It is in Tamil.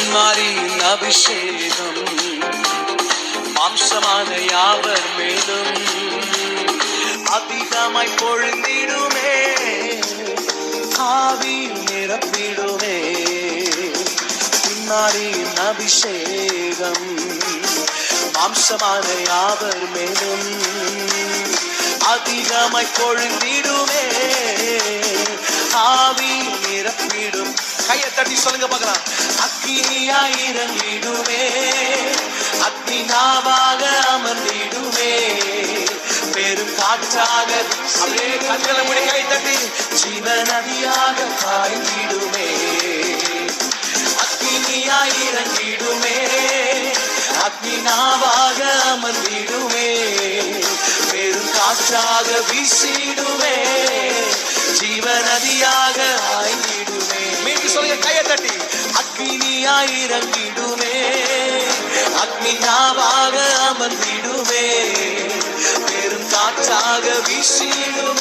மாரியின் அபிஷேகம் மாம்சமான யாவர் மேலும் அதிகமாய் பொழிந்திடுமே, ஆவியில் நிரப்பிடுமே. மாரியின் அபிஷேகம் மாம்சமான யாவர் மேலும் அதிகமாய் பொழிந்திடுமே, ஆவியில் நிரப்பிடும். கையை தட்டி சொல்லுங்க பார்க்கலாம். அக்கினியாய் இறங்கிடுமே, அக்கினாவாக அமர்ந்திடுமே, பெரும் காற்றாக அப்படியே கண்களை மூடி கை தட்டி ஜீவநதியாக பாய்ந்திடுமே. அக்கினியாய் இறங்கிடுமே, அக்கினாவாக அமர்ந்திடுமே, பெரும் காற்றாக வீசிடுமே, ஜீவநதியாக ஆய்ந்திடுமே. மீண்டும் சொல்லுங்க கையை தட்டி. அக்கினியாய் இறங்கிடுமே, அக்கினாவாக அமர்ந்திடுமே, பெரும் காற்றாக வீசிடுமே.